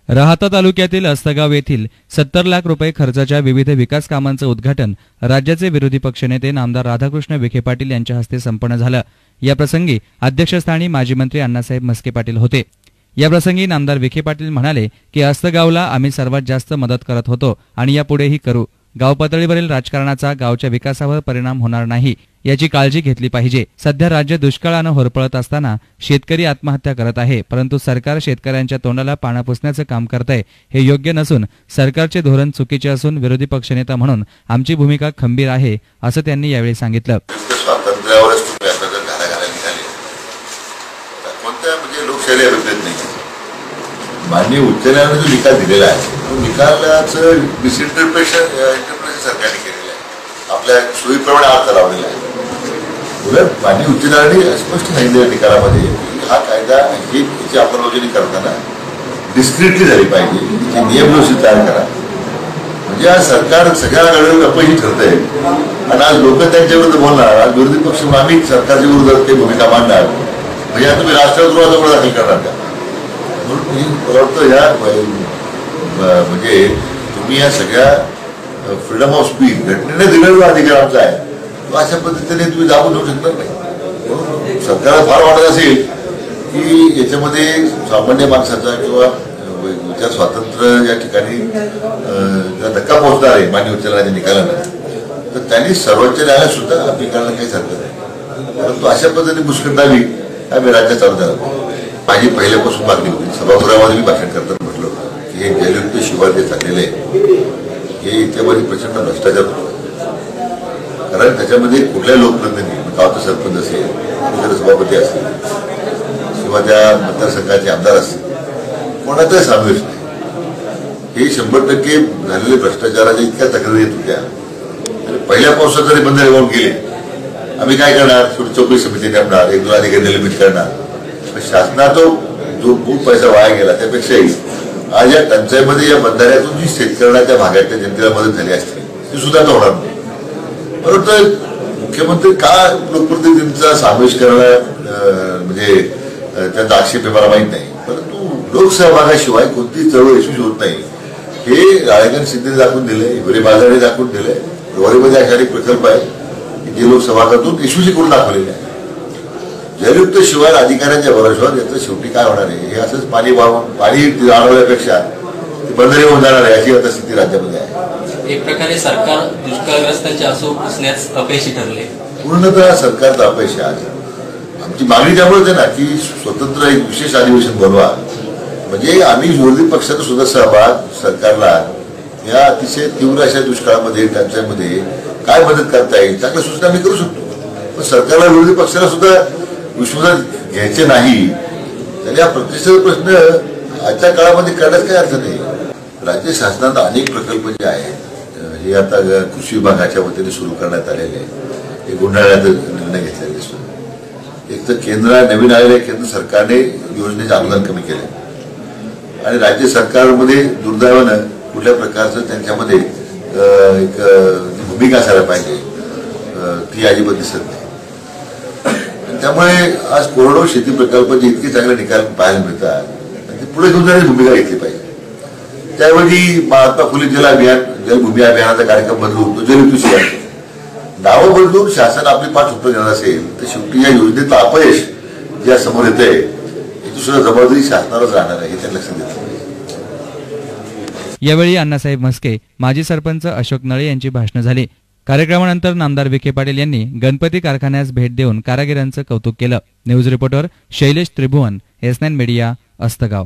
राहाता तालुक्यातील अस्तगाव येथील 70 लाख रुपये खर्चाच्या विविध विकास कामांचं उद्घाटन राज्याचे विरोधी पक्षनेते नामदार राधाकृष्ण विखे पाटील यांच्या हस्ते संपन्न झालं। या प्रसंगी अध्यक्षस्थानी माजी मंत्री अण्णासाहेब म्हस्के पाटील होते। या प्रसंगी नामदार विखे पाटील म्हणाले की अस्तगावला आम्ही सर्वात जास्त मदत करत होतो आणि यापुढेही करू। गाव पातळीवरील राजकारणाचा गावच्या विकासावर परिणाम होणार नाही याची काळजी घेतली पाहिजे। सध्या राज्य दुष्काळानं होरपळत असताना शेतकरी आत्महत्या करत आहे, परंतु सरकार शेतकऱ्यांच्या तोंडाला पाणी पुसण्याचं काम करतंय। हे योग्य नसून सरकारचे धोरण चुकीचे असून विरोधी पक्षनेता म्हणून आमची भूमिका खंबीर आहे असं त्यांनी यावेळी सांगितलं। स्वातंत्र्यावरच तुम्ही आता जर घाला निघाले कोणत्या म्हणजे लोकशाहीला विरोध नाही। माननीय उच्च न्यायालयाने जो निकाल दिलेला आहे तो निकालाचं मिसइंटरप्रिटेशन सरकारने केलेलं आहे, आपल्या सोयीप्रमाणे अर्थ लावलेला आहे। उलट माननीय उच्च न्यायालयाने स्पष्ट सांगितलेल्या निकालामध्ये की हा कायदा ही याची अंमलबजावणी करताना डिस्क्रिटली झाली पाहिजे, त्याचे नियम व्यवस्थित तयार करा। म्हणजे आज सरकार सगळ्या घडामोडी अपयशी ठरतंय आणि आज लोक त्यांच्या विरुद्ध बोलणार, आज विरोधी पक्ष आम्ही सरकारच्या विरोधात काही भूमिका मांडणार, म्हणजे आता तुम्ही राष्ट्रद्रोहाचा गुन्हा दाखल करणार का? म्हणून या म्हणजे तुम्ही या सगळ्या फ्रीडम ऑफ स्पीच घटनेने दिलेला अधिकार आमचा आहे, तो अशा पद्धतीने तुम्ही दाबून ठेवू शकणार नाही। सरकारला फार वाटत असेल की याच्यामध्ये सामान्य माणसाचा किंवा विचार स्वातंत्र्य या ठिकाणी धक्का पोहोचणार आहे माननीय उच्च न्यायालयाच्या निकालानं, तर त्यांनी सर्वोच्च न्यायालयात सुद्धा निकालाला काही हरकत नाही, परंतु अशा पद्धतीने मुस्कटावी आम्ही राज्यात चालू झाला। माझी पहिल्यापासून मागणी होती, सभागृहामध्ये मी भाषण करताना म्हटलं की हे जलयुक्त शिवार जे चाललेले आहे हे इत्यादी प्रचंड भ्रष्टाचार होतो, कारण त्याच्यामध्ये कुठल्या लोकप्रतिनिधी गावचा सरपंच असेल, नगर सभापती असतील किंवा त्या मतदारसंघाचे आमदार असतील, कोणाचाही समावेश नाही। हे 100% झालेले भ्रष्टाचाराच्या इतक्या तक्रारी येत होत्या आणि पहिल्या पावसात जरी बंद रेवून गेले आम्ही काय करणार, छोटी चौकशी समिती नेमणार, 1-2 अधिकारी निलंबित करणार। शासनाचा जो खूप पैसा वाया गेला त्यापेक्षाही आज या टंचाईमध्ये या बंधाऱ्यातून जी शेतकऱ्यांच्या भागातल्या जनतेला मदत झाली असते ती सुद्धा होणार नाही। परंतु मुख्यमंत्री का लोकप्रतिनिधींचा समावेश करणं म्हणजे त्यांचा आक्षेप आहे मला माहीत नाही, परंतु लोकसहभागाशिवाय कोणतीही चळवळ यशस्वी होत नाही हे राळेगण सिद्धीने दाखवून दिले, हिवरे बाजाराने दाखवून दिले। हिवरेमध्ये अशा अनेक प्रकल्प आहेत जे लोकसहभागातून यशस्वी करून दाखवलेले आहे। जलयुक्त शिवार अधिकाऱ्यांच्या भरोश्यावर याचं शेवटी काय होणार आहे, हे असंच पाणी अडवल्यापेक्षा बंदरे होऊन जाणार आहे अशी आता स्थिती राज्यामध्ये आहे। एक प्रकारे सरकार दुष्काळग्रस्तांच्या आसू पुसण्यास अपयशी ठरले, पूर्णतः सरकारचं अपयश आहे। आमची मागणी त्यामुळेच आहे ना की स्वतंत्र एक विशेष अधिवेशन बोलवा, म्हणजे आम्ही विरोधी पक्षाचा सुद्धा सहभाग सरकारला या अतिशय तीव्र अशा दुष्काळामध्ये टंचाईमध्ये काय मदत करता येईल चांगल्या सूचना आम्ही करू शकतो, पण सरकारला विरोधी पक्षाला सुद्धा विश्वासात घ्यायचे नाही, तर या प्रतिष्ठेचा प्रश्न आजच्या काळामध्ये करण्यास काही अर्थ नाही। राज्य शासनात अनेक प्रकल्प जे आहेत हे आता कृषी विभागाच्या वतीने सुरू करण्यात आलेले आहे, हे गुंडाळण्याचा निर्णय घेतलेला दिसतो। एक तर नवीन आलेल्या केंद्र सरकारने योजनेचे अनुदान कमी केले आणि राज्य सरकारमध्ये दुर्दैवानं कुठल्या प्रकारचं त्यांच्यामध्ये एक भूमिका असायला पाहिजे ती अजिबात दिसत नाही। त्यामुळे आज कोरडवाहू शेती प्रकल्पाचे इतके चांगले निकाल पाहायला मिळतात, ते पुढे घेऊन जाण्याची भूमिका घेतली पाहिजे। त्याऐवजी महात्मा फुले जलभूमी अभियानाचा कार्यक्रम बदलून तो जलयुक्त शिवार नावं बदलून शासन आपली पाठ उत्तर देणार असेल तर शेवटी या योजनेचं अपयश ज्या समोर येतंय याची सुद्धा जबाबदारी शासनावरच राहणार आहे हे त्यांना लक्षात घेतलं पाहिजे। यावेळी अण्णासाहेब म्हस्के, माजी सरपंच अशोक नळे यांची भाषणं झाली। कार्यक्रमानंतर नामदार विखे पाटील यांनी गणपती कारखान्यास भेट देऊन कारागिरांचं कौतुक केलं। न्यूज रिपोर्टर शैलेश त्रिभुवन, S9 मीडिया, अस्तगाव।